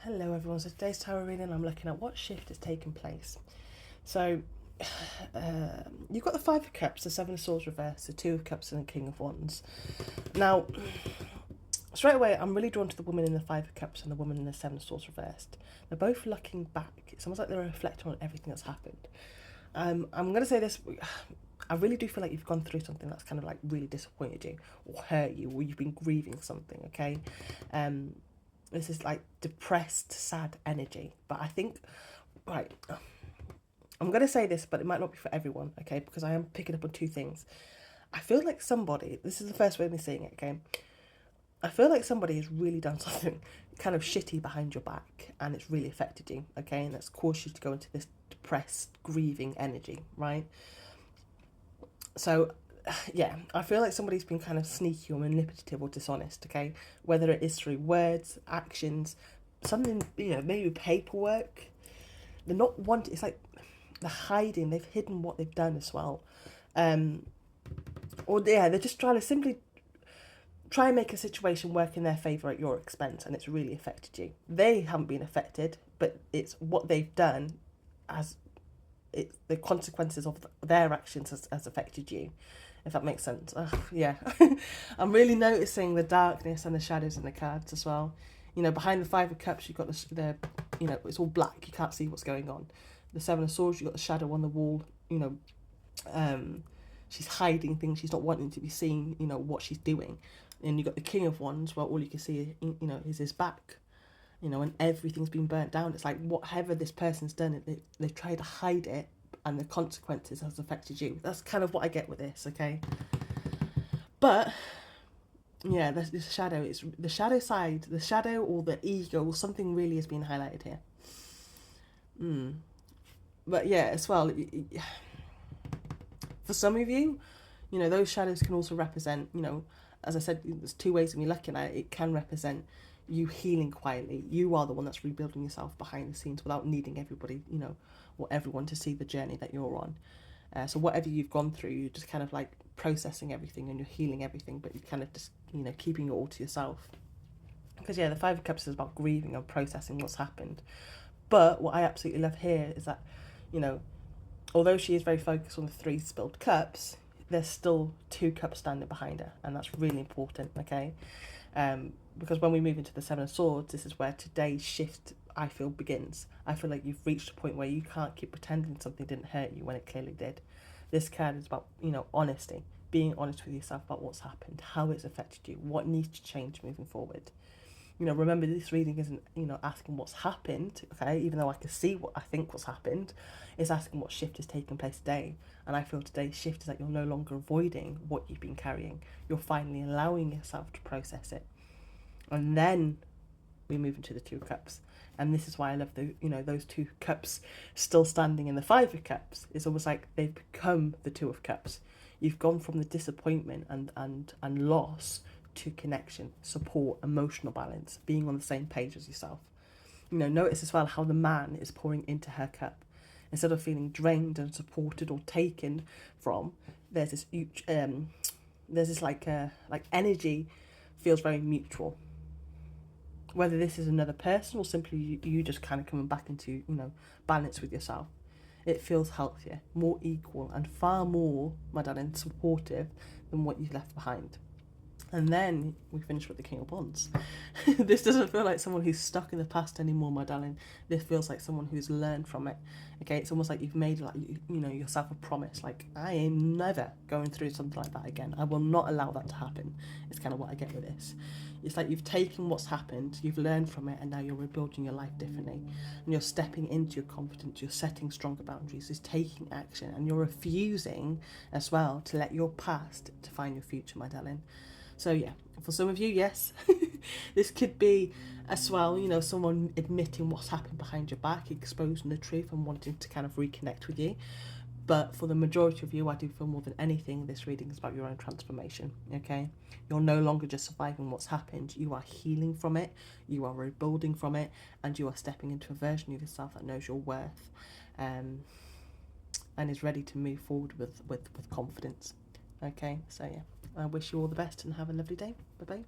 Hello everyone, so today's tarot reading I'm looking at what shift has taken place. So you've got the Five of Cups, the Seven of Swords reversed, the Two of Cups and the King of Wands. Now, straight away I'm really drawn to the woman in the Five of Cups and the woman in the Seven of Swords reversed. They're both looking back. It's almost like they're reflecting on everything that's happened. I'm going to say this, I really do feel like you've gone through something that's kind of like really disappointed you or hurt you, or you've been grieving something, okay? This is like depressed, sad energy. But I think, right, I'm going to say this, but it might not be for everyone, okay? Because I am picking up on two things. I feel like somebody, this is the first way of me seeing it, okay? I feel like somebody has really done something kind of shitty behind your back and it's really affected you, okay? And that's caused you to go into this depressed, grieving energy, right? So, yeah, I feel like somebody's been kind of sneaky or manipulative or dishonest, okay? Whether it is through words, actions, something, maybe paperwork. They're not wanting, it's like they're hiding, they've hidden what they've done as well. They're just trying to simply try and make a situation work in their favour at your expense, and it's really affected you. They haven't been affected, but it's what they've done the consequences of their actions has affected you, if that makes sense. Yeah. I'm really noticing the darkness and the shadows in the cards as well. Behind the Five of Cups, you've got the it's all black. You can't see what's going on. The Seven of Swords, you've got the shadow on the wall. She's hiding things. She's not wanting to be seen, what she's doing. And you've got the King of Wands, where all you can see, is his back. And everything's been burnt down. It's like whatever this person's done, they've tried to hide it, and the consequences has affected you. That's kind of what I get with this, okay? But yeah, the shadow, it's the shadow side, the shadow or the ego, or something really has been highlighted here. But yeah, as well, for some of you, those shadows can also represent, as I said, there's two ways of me looking at it. It can represent you healing quietly. You are the one that's rebuilding yourself behind the scenes without needing everybody, or everyone to see the journey that you're on. So whatever you've gone through, you're just kind of like processing everything and you're healing everything, but you're kind of just, keeping it all to yourself. Because yeah, the Five of Cups is about grieving and processing what's happened. But what I absolutely love here is that, although she is very focused on the three spilled cups, there's still two cups standing behind her, and that's really important, okay? Because when we move into the Seven of Swords, this is where today's shift, I feel, begins. I feel like you've reached a point where you can't keep pretending something didn't hurt you when it clearly did. This card is about, honesty, being honest with yourself about what's happened, how it's affected you, what needs to change moving forward. Remember, this reading isn't, asking what's happened, okay, even though I can see what I think what's happened. It's asking what shift has taken place today. And I feel today's shift is that you're no longer avoiding what you've been carrying. You're finally allowing yourself to process it. And then we move into the Two of Cups. And this is why I love those two cups still standing in the Five of Cups. It's almost like they've become the Two of Cups. You've gone from the disappointment and loss to connection, support, emotional balance, being on the same page as yourself. Notice as well how the man is pouring into her cup. Instead of feeling drained and supported or taken from, there's this like energy feels very mutual. Whether this is another person or simply you just kind of coming back into, balance with yourself. It feels healthier, more equal, and far more, my darling, supportive than what you've left behind. And then we finish with the King of Wands. This doesn't feel like someone who's stuck in the past anymore, my darling. This feels like someone who's learned from it. Okay, it's almost like you've made yourself a promise. Like, I am never going through something like that again. I will not allow that to happen. It's kind of what I get with this. It's like you've taken what's happened, you've learned from it, and now you're rebuilding your life differently. And you're stepping into your confidence, you're setting stronger boundaries, you're taking action, and you're refusing as well to let your past define your future, my darling. So yeah, for some of you, yes, this could be as well, someone admitting what's happened behind your back, exposing the truth and wanting to kind of reconnect with you. But for the majority of you, I do feel more than anything, this reading is about your own transformation, okay? You're no longer just surviving what's happened. You are healing from it, you are rebuilding from it, and you are stepping into a version of yourself that knows your worth and is ready to move forward with confidence, okay? So yeah. I wish you all the best and have a lovely day. Bye-bye.